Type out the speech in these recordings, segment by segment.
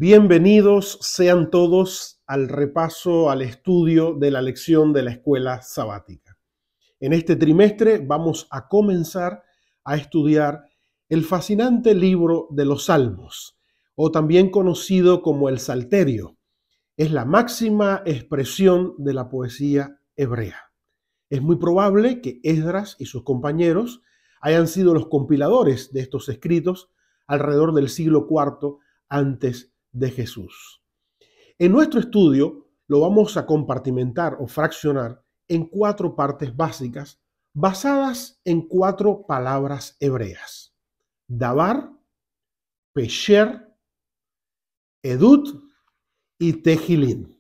Bienvenidos sean todos al repaso, al estudio de la lección de la escuela sabática. En este trimestre vamos a comenzar a estudiar el fascinante libro de los Salmos, o también conocido como el Salterio. Es la máxima expresión de la poesía hebrea. Es muy probable que Esdras y sus compañeros hayan sido los compiladores de estos escritos alrededor del siglo IV antes de Jesús. En nuestro estudio lo vamos a compartimentar o fraccionar en 4 partes básicas basadas en 4 palabras hebreas: davar, pesher, edut y tehilín.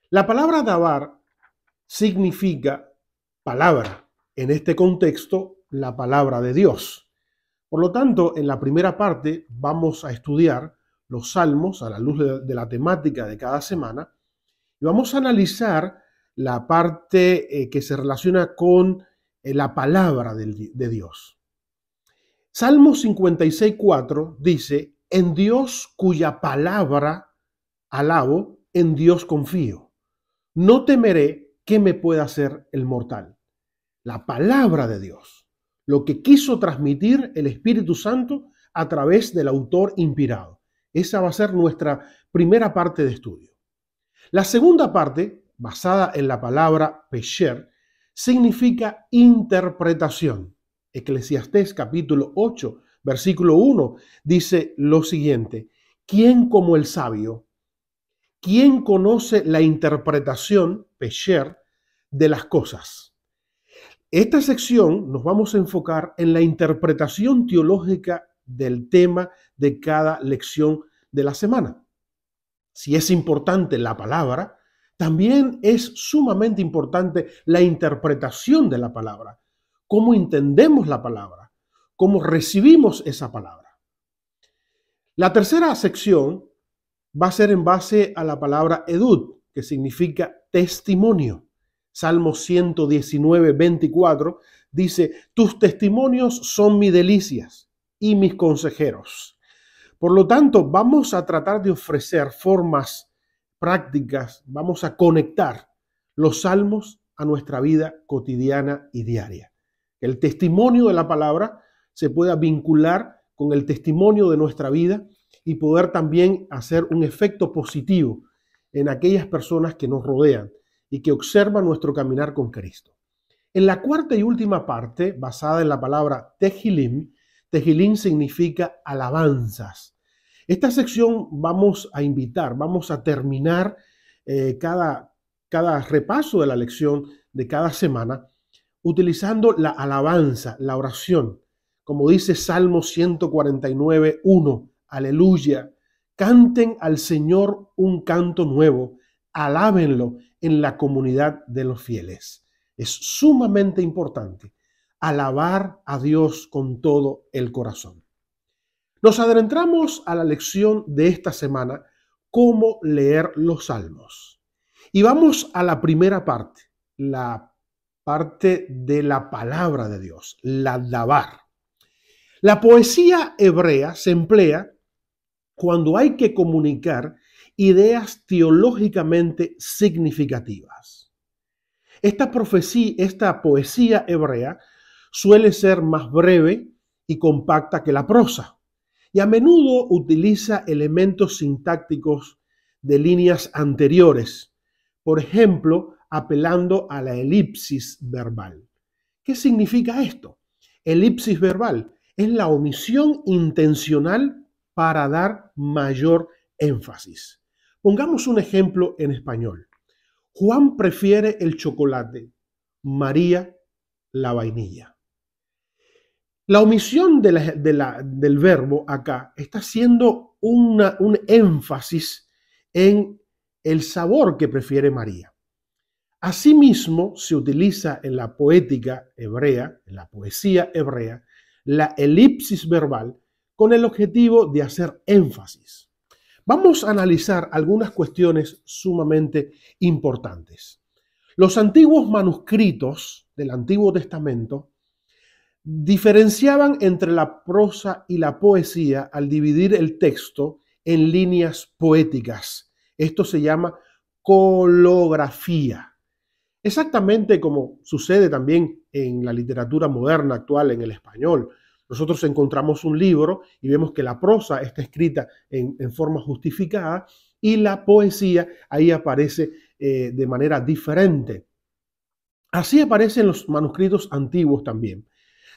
La palabra davar significa palabra, en este contexto la palabra de Dios. Por lo tanto, en la primera parte vamos a estudiar los salmos a la luz de la temática de cada semana y vamos a analizar la parte que se relaciona con la palabra de Dios. Salmo 56:4 dice: en Dios cuya palabra alabo, en Dios confío. No temeré qué me pueda hacer el mortal. La palabra de Dios, lo que quiso transmitir el Espíritu Santo a través del autor inspirado. Esa va a ser nuestra primera parte de estudio. La segunda parte, basada en la palabra pesher, significa interpretación. Eclesiastés capítulo 8, versículo 1, dice lo siguiente: ¿quién como el sabio? ¿Quién conoce la interpretación, pesher, de las cosas? Esta sección nos vamos a enfocar en la interpretación teológica del tema de cada lección de la semana. Si es importante la palabra, también es sumamente importante la interpretación de la palabra, cómo entendemos la palabra, cómo recibimos esa palabra. La tercera sección va a ser en base a la palabra edut, que significa testimonio. Salmo 119:24 dice: tus testimonios son mis delicias y mis consejeros. Por lo tanto, vamos a tratar de ofrecer formas prácticas, vamos a conectar los salmos a nuestra vida cotidiana y diaria. El testimonio de la palabra se pueda vincular con el testimonio de nuestra vida y poder también hacer un efecto positivo en aquellas personas que nos rodean y que observan nuestro caminar con Cristo. En la cuarta y última parte, basada en la palabra tehilín, tehilín significa alabanzas. Esta sección vamos a terminar cada repaso de la lección de cada semana utilizando la alabanza, la oración. Como dice Salmo 149:1, aleluya, canten al Señor un canto nuevo, alábenlo en la comunidad de los fieles. Es sumamente importante alabar a Dios con todo el corazón. Nos adentramos a la lección de esta semana, cómo leer los salmos. Y vamos a la primera parte, la parte de la palabra de Dios, la davar. La poesía hebrea se emplea cuando hay que comunicar ideas teológicamente significativas. Esta poesía hebrea suele ser más breve y compacta que la prosa, y a menudo utiliza elementos sintácticos de líneas anteriores, por ejemplo, apelando a la elipsis verbal. ¿Qué significa esto? Elipsis verbal es la omisión intencional para dar mayor énfasis. Pongamos un ejemplo en español. Juan prefiere el chocolate, María la vainilla. La omisión del verbo acá está haciendo un énfasis en el sabor que prefiere María. Asimismo, se utiliza en la poética hebrea, en la poesía hebrea, la elipsis verbal con el objetivo de hacer énfasis. Vamos a analizar algunas cuestiones sumamente importantes. Los antiguos manuscritos del Antiguo Testamento diferenciaban entre la prosa y la poesía al dividir el texto en líneas poéticas. Esto se llama colografía. Exactamente como sucede también en la literatura moderna actual, en el español. Nosotros encontramos un libro y vemos que la prosa está escrita en forma justificada y la poesía ahí aparece de manera diferente. Así aparecen los manuscritos antiguos también.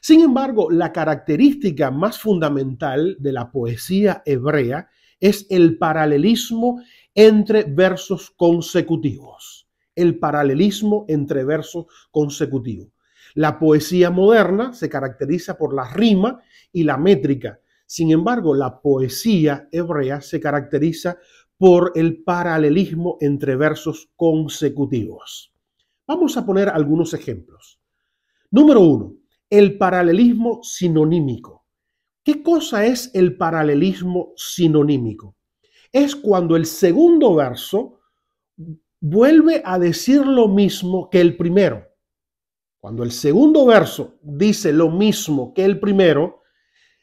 Sin embargo, la característica más fundamental de la poesía hebrea es el paralelismo entre versos consecutivos. El paralelismo entre versos consecutivos. La poesía moderna se caracteriza por la rima y la métrica. Sin embargo, la poesía hebrea se caracteriza por el paralelismo entre versos consecutivos. Vamos a poner algunos ejemplos. Número 1, el paralelismo sinonímico. ¿Qué cosa es el paralelismo sinonímico? Es cuando el segundo verso vuelve a decir lo mismo que el primero. Cuando el segundo verso dice lo mismo que el primero,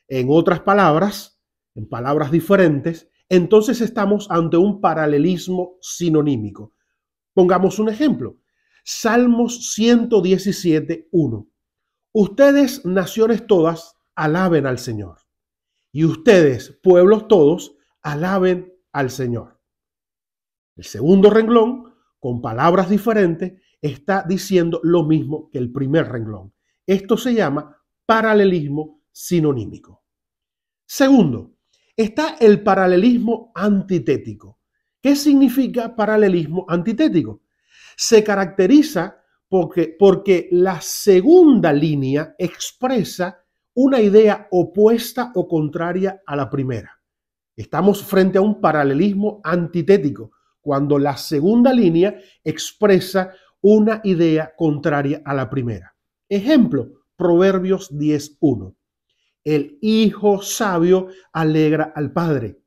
en otras palabras, en palabras diferentes, entonces estamos ante un paralelismo sinonímico. Pongamos un ejemplo. Salmos 117, 1. Ustedes, naciones todas, alaben al Señor. Y ustedes, pueblos todos, alaben al Señor. El segundo renglón, con palabras diferentes, está diciendo lo mismo que el primer renglón. Esto se llama paralelismo sinonímico. Segundo, está el paralelismo antitético. ¿Qué significa paralelismo antitético? Se caracteriza porque la segunda línea expresa una idea opuesta o contraria a la primera. Estamos frente a un paralelismo antitético, cuando la segunda línea expresa una idea contraria a la primera. Ejemplo, Proverbios 10:1. El hijo sabio alegra al padre,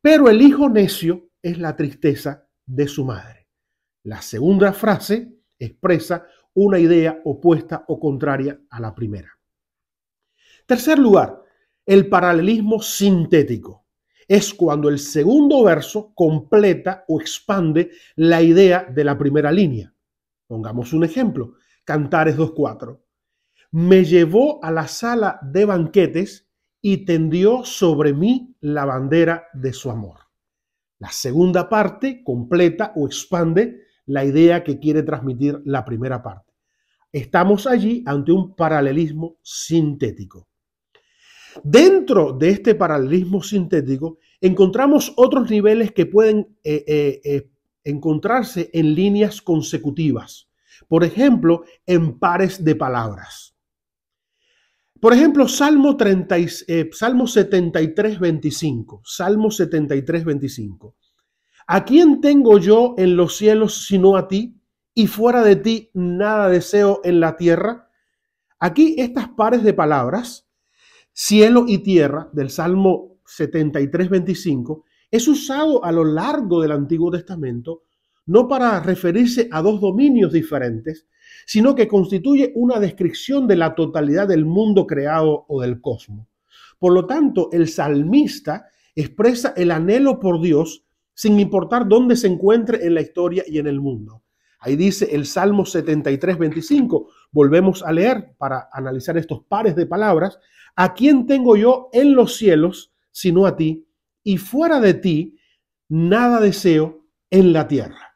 pero el hijo necio es la tristeza de su madre. La segunda frase expresa una idea opuesta o contraria a la primera. Tercer lugar, el paralelismo sintético. Es cuando el segundo verso completa o expande la idea de la primera línea. Pongamos un ejemplo, Cantares 2:4. Me llevó a la sala de banquetes y tendió sobre mí la bandera de su amor. La segunda parte completa o expande la idea que quiere transmitir la primera parte. Estamos allí ante un paralelismo sintético. Dentro de este paralelismo sintético encontramos otros niveles que pueden encontrarse en líneas consecutivas. Por ejemplo, en pares de palabras. Por ejemplo, Salmo 73, 25. Salmo 73, 25. ¿A quién tengo yo en los cielos sino a ti? Y fuera de ti nada deseo en la tierra. Aquí estas pares de palabras, cielo y tierra, del Salmo 73, 25, es usado a lo largo del Antiguo Testamento no para referirse a dos dominios diferentes, sino que constituye una descripción de la totalidad del mundo creado o del cosmos. Por lo tanto, el salmista expresa el anhelo por Dios sin importar dónde se encuentre en la historia y en el mundo. Ahí dice el Salmo 73, 25. Volvemos a leer para analizar estos pares de palabras. ¿A quién tengo yo en los cielos sino a ti? Y fuera de ti nada deseo en la tierra.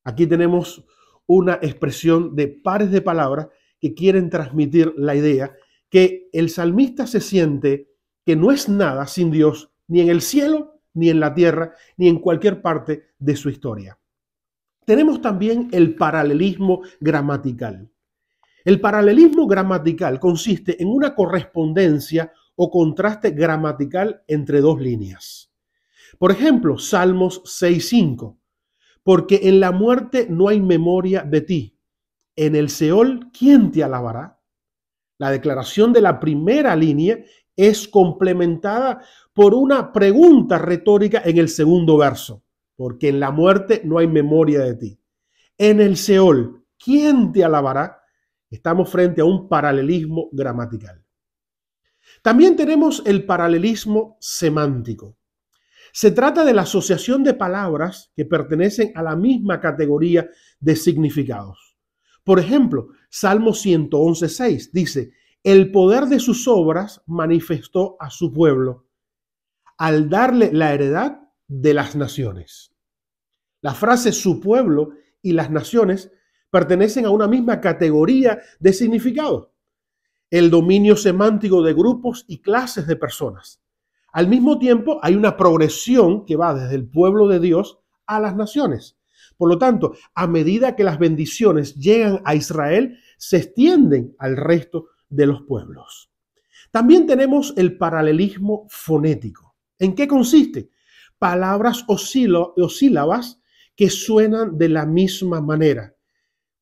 Aquí tenemos una expresión de pares de palabras que quieren transmitir la idea que el salmista se siente que no es nada sin Dios, ni en el cielo, ni en la tierra, ni en cualquier parte de su historia. Tenemos también el paralelismo gramatical. El paralelismo gramatical consiste en una correspondencia o contraste gramatical entre dos líneas. Por ejemplo, Salmos 6:5. Porque en la muerte no hay memoria de ti. En el Seol, ¿quién te alabará? La declaración de la primera línea es complementada por una pregunta retórica en el segundo verso. Porque en la muerte no hay memoria de ti. En el Seol, ¿quién te alabará? Estamos frente a un paralelismo gramatical. También tenemos el paralelismo semántico. Se trata de la asociación de palabras que pertenecen a la misma categoría de significados. Por ejemplo, Salmo 111:6 dice: el poder de sus obras manifestó a su pueblo al darle la heredad de las naciones. La frase su pueblo y las naciones pertenecen a una misma categoría de significado: el dominio semántico de grupos y clases de personas. Al mismo tiempo, hay una progresión que va desde el pueblo de Dios a las naciones. Por lo tanto, a medida que las bendiciones llegan a Israel, se extienden al resto de los pueblos. También tenemos el paralelismo fonético. ¿En qué consiste? Palabras o sílabas que suenan de la misma manera.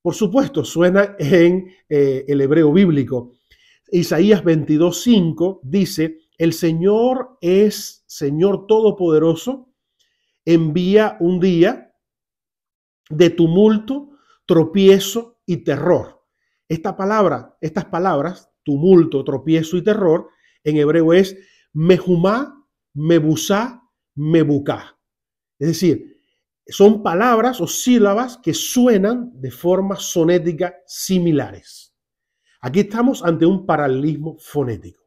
Por supuesto, suena en el hebreo bíblico. Isaías 22:5 dice: el Señor es Señor Todopoderoso, envía un día de tumulto, tropiezo y terror. Estas palabras, tumulto, tropiezo y terror, en hebreo es mehumá, mebusá, mebuká. Es decir, son palabras o sílabas que suenan de forma sonética similares. Aquí estamos ante un paralelismo fonético.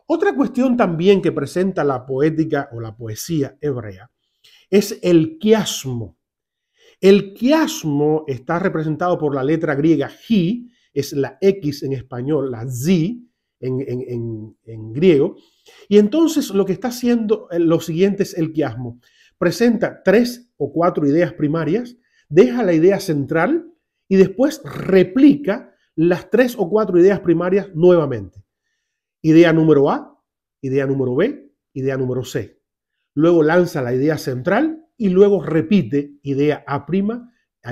Otra cuestión también que presenta la poética o la poesía hebrea es el quiasmo. El quiasmo está representado por la letra griega ji, es la X en español, la Z en griego. Y entonces lo que está haciendo lo siguiente es el quiasmo. Presenta 3 o 4 ideas primarias, deja la idea central y después replica las 3 o 4 ideas primarias nuevamente. Idea número A, idea número B, idea número C. Luego lanza la idea central y luego repite idea A',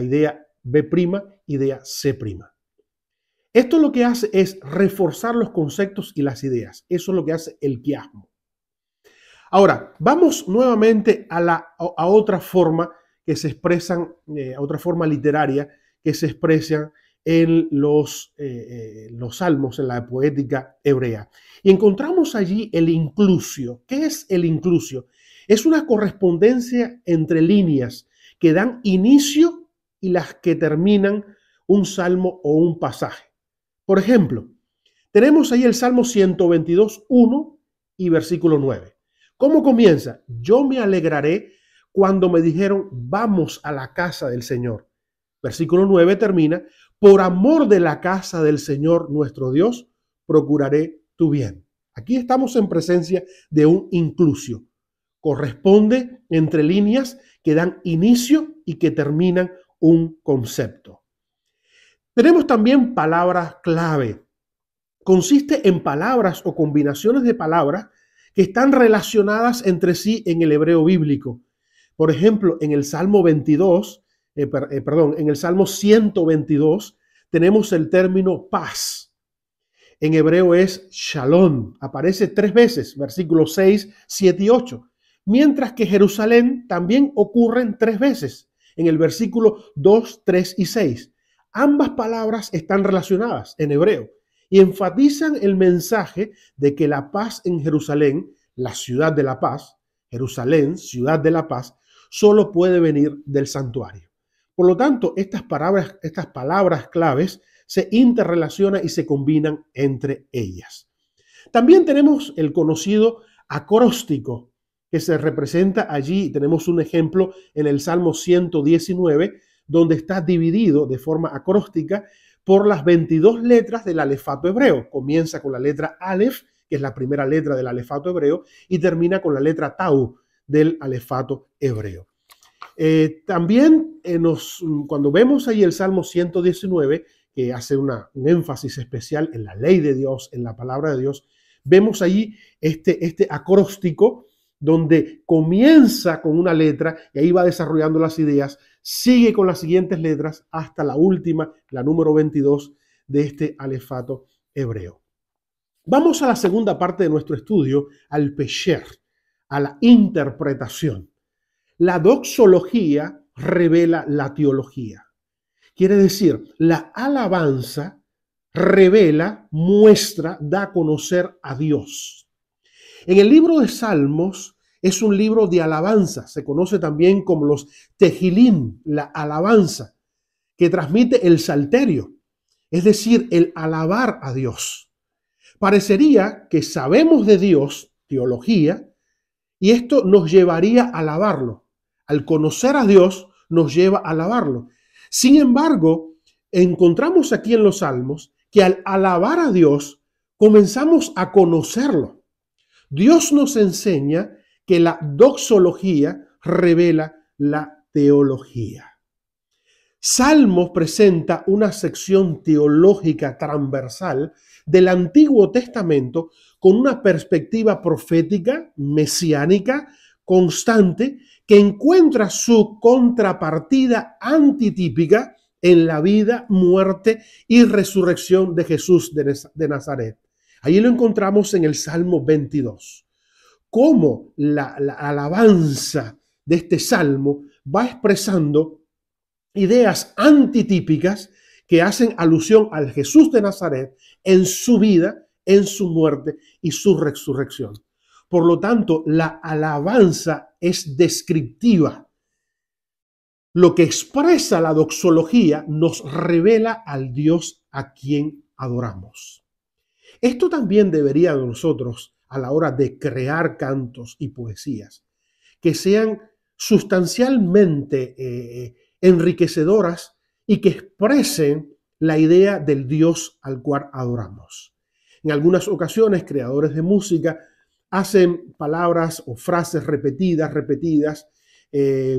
idea B', idea C'. Esto lo que hace es reforzar los conceptos y las ideas. Eso es lo que hace el quiasmo. Ahora, vamos nuevamente a otra forma que se expresan, a otra forma literaria que se expresan en los salmos, en la poética hebrea. Y encontramos allí el inclusio. ¿Qué es el inclusio? Es una correspondencia entre líneas que dan inicio y las que terminan un salmo o un pasaje. Por ejemplo, tenemos ahí el Salmo 122:1 y versículo 9. ¿Cómo comienza? Yo me alegraré cuando me dijeron, vamos a la casa del Señor. Versículo 9 termina: por amor de la casa del Señor nuestro Dios, procuraré tu bien. Aquí estamos en presencia de un inclusio. Corresponde entre líneas que dan inicio y que terminan un concepto. Tenemos también palabras clave. Consiste en palabras o combinaciones de palabras que están relacionadas entre sí en el hebreo bíblico. Por ejemplo, en el Salmo 22, en el Salmo 122 tenemos el término paz. En hebreo es shalom. Aparece 3 veces, versículos 6, 7 y 8. Mientras que Jerusalén también ocurren 3 veces, en el versículo 2, 3 y 6. Ambas palabras están relacionadas en hebreo y enfatizan el mensaje de que la paz en Jerusalén, la ciudad de la paz, Jerusalén, ciudad de la paz, solo puede venir del santuario. Por lo tanto, estas palabras claves se interrelacionan y se combinan entre ellas. También tenemos el conocido acróstico que se representa allí. Tenemos un ejemplo en el Salmo 119, donde está dividido de forma acróstica por las 22 letras del alefato hebreo. Comienza con la letra Aleph, que es la primera letra del alefato hebreo, y termina con la letra Tau del alefato hebreo. También cuando vemos ahí el Salmo 119, que hace un énfasis especial en la ley de Dios, en la palabra de Dios, vemos allí este acróstico donde comienza con una letra y ahí va desarrollando las ideas, sigue con las siguientes letras hasta la última, la número 22 de este alefato hebreo. Vamos a la segunda parte de nuestro estudio, al pesher, a la interpretación. La doxología revela la teología. Quiere decir, la alabanza revela, muestra, da a conocer a Dios. En el libro de Salmos es un libro de alabanza. Se conoce también como los Tehilim, la alabanza, que transmite el salterio, es decir, el alabar a Dios. Parecería que sabemos de Dios, teología, y esto nos llevaría a alabarlo. Al conocer a Dios, nos lleva a alabarlo. Sin embargo, encontramos aquí en los Salmos que al alabar a Dios, comenzamos a conocerlo. Dios nos enseña que la doxología revela la teología. Salmos presenta una sección teológica transversal del Antiguo Testamento con una perspectiva profética, mesiánica, constante, que encuentra su contrapartida antitípica en la vida, muerte y resurrección de Jesús de Nazaret. Allí lo encontramos en el Salmo 22. Cómo la alabanza de este salmo va expresando ideas antitípicas que hacen alusión al Jesús de Nazaret en su vida, en su muerte y su resurrección. Por lo tanto, la alabanza es descriptiva. Lo que expresa la doxología nos revela al Dios a quien adoramos. Esto también debería de nosotros, a la hora de crear cantos y poesías, que sean sustancialmente enriquecedoras y que expresen la idea del Dios al cual adoramos. En algunas ocasiones, creadores de música hacen palabras o frases repetidas,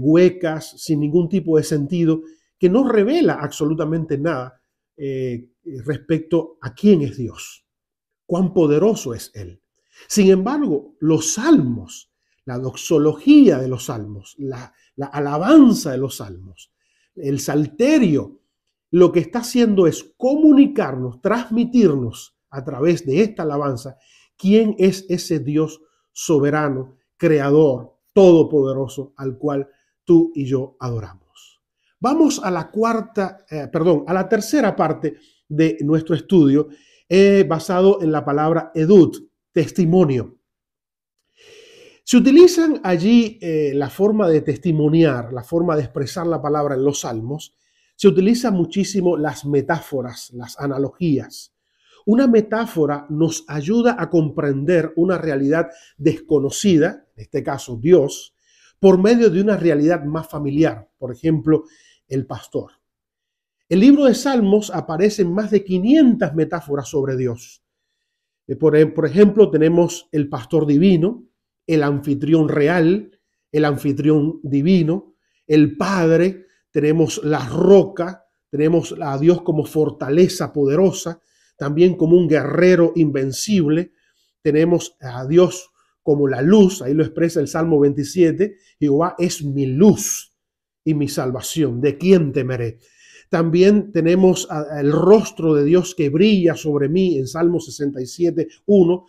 huecas, sin ningún tipo de sentido, que no revela absolutamente nada respecto a quién es Dios, cuán poderoso es Él. Sin embargo, los salmos, la doxología de los salmos, la alabanza de los salmos, el salterio, lo que está haciendo es comunicarnos, transmitirnos a través de esta alabanza quién es ese Dios soberano, creador, todopoderoso, al cual tú y yo adoramos. Vamos a la a la tercera parte de nuestro estudio, basado en la palabra edut, testimonio. Se utilizan allí la forma de testimoniar, la forma de expresar la palabra en los salmos. Se utilizan muchísimo las metáforas, las analogías. Una metáfora nos ayuda a comprender una realidad desconocida, en este caso Dios, por medio de una realidad más familiar, por ejemplo, el pastor. En el libro de Salmos aparecen más de 500 metáforas sobre Dios. Por ejemplo, tenemos el pastor divino, el anfitrión real, el anfitrión divino, el Padre, tenemos la roca, tenemos a Dios como fortaleza poderosa, también como un guerrero invencible, tenemos a Dios como la luz, ahí lo expresa el Salmo 27, Jehová es mi luz y mi salvación, ¿de quién temeré? También tenemos el rostro de Dios que brilla sobre mí en Salmo 67, 1.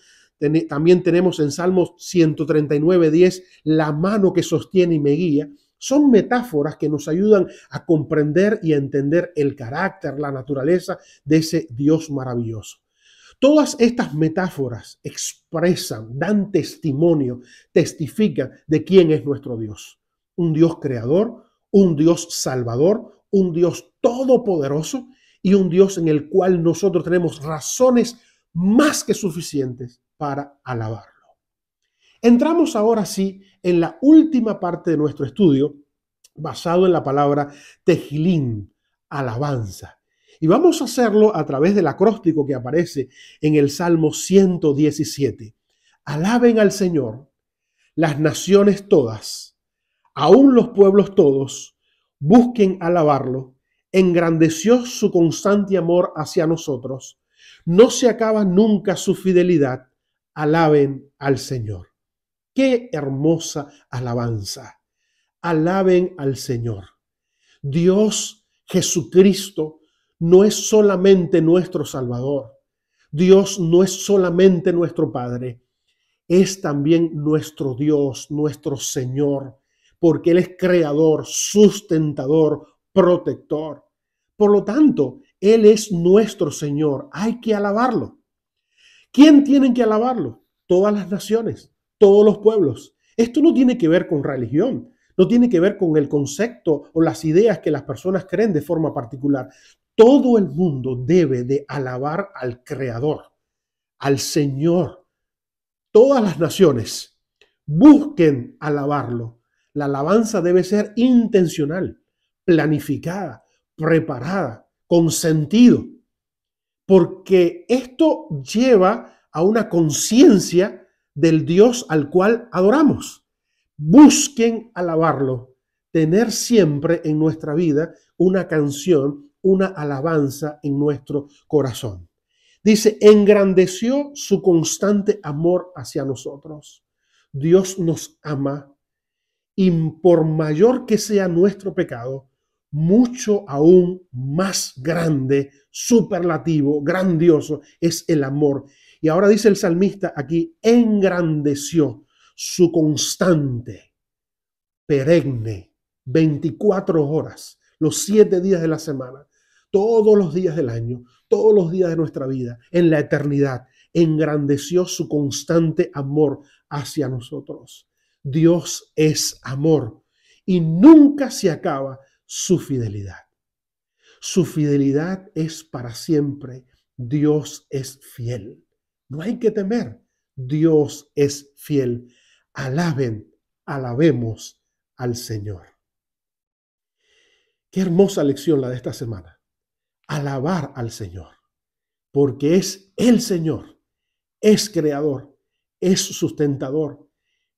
También tenemos en Salmos 139, 10, la mano que sostiene y me guía. Son metáforas que nos ayudan a comprender y a entender el carácter, la naturaleza de ese Dios maravilloso. Todas estas metáforas expresan, dan testimonio, testifican de quién es nuestro Dios. Un Dios creador, un Dios salvador, un Dios todopoderoso y un Dios en el cual nosotros tenemos razones más que suficientes para alabarlo. Entramos ahora sí en la última parte de nuestro estudio, basado en la palabra Tehilim, alabanza. Y vamos a hacerlo a través del acróstico que aparece en el Salmo 117. Alaben al Señor las naciones todas, aún los pueblos todos, busquen alabarlo. Engrandeció su constante amor hacia nosotros. No se acaba nunca su fidelidad. Alaben al Señor. ¡Qué hermosa alabanza! Alaben al Señor. Dios Jesucristo no es solamente nuestro Salvador. Dios no es solamente nuestro Padre. Es también nuestro Dios, nuestro Señor, porque Él es creador, sustentador, protector. Por lo tanto, Él es nuestro Señor. Hay que alabarlo. ¿Quién tienen que alabarlo? Todas las naciones, todos los pueblos. Esto no tiene que ver con religión, no tiene que ver con el concepto o las ideas que las personas creen de forma particular. Todo el mundo debe de alabar al Creador, al Señor. Todas las naciones busquen alabarlo. La alabanza debe ser intencional, planificada, preparada, con sentido, porque esto lleva a una conciencia del Dios al cual adoramos. Busquen alabarlo, tener siempre en nuestra vida una canción, una alabanza en nuestro corazón. Dice, engrandeció su constante amor hacia nosotros. Dios nos ama y por mayor que sea nuestro pecado, mucho aún más grande, superlativo, grandioso es el amor. Y ahora dice el salmista aquí, engrandeció su constante, perenne, 24 horas, los 7 días de la semana, todos los días del año, todos los días de nuestra vida, en la eternidad, engrandeció su constante amor hacia nosotros. Dios es amor y nunca se acaba su fidelidad. Su fidelidad es para siempre. Dios es fiel. No hay que temer. Dios es fiel. Alaben, alabemos al Señor. Qué hermosa lección la de esta semana. Alabar al Señor, porque es el Señor, es creador, es sustentador,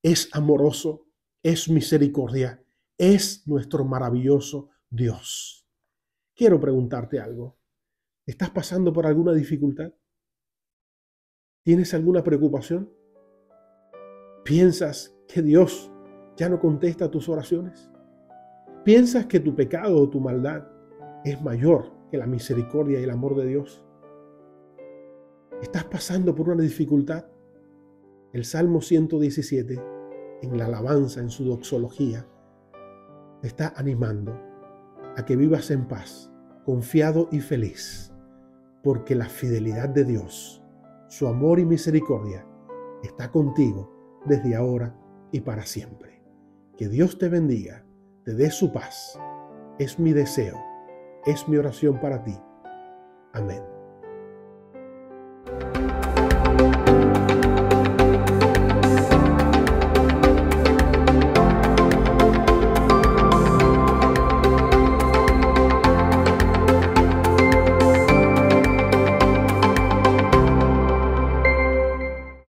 es amoroso, es misericordia, es nuestro maravilloso Dios. Quiero preguntarte algo. ¿Estás pasando por alguna dificultad? ¿Tienes alguna preocupación? ¿Piensas que Dios ya no contesta tus oraciones? ¿Piensas que tu pecado o tu maldad es mayor que la misericordia y el amor de Dios? ¿Estás pasando por una dificultad? El Salmo 117, en la alabanza, en su doxología, te está animando a que vivas en paz, confiado y feliz, porque la fidelidad de Dios, su amor y misericordia, está contigo desde ahora y para siempre. Que Dios te bendiga, te dé su paz. Es mi deseo, es mi oración para ti. Amén.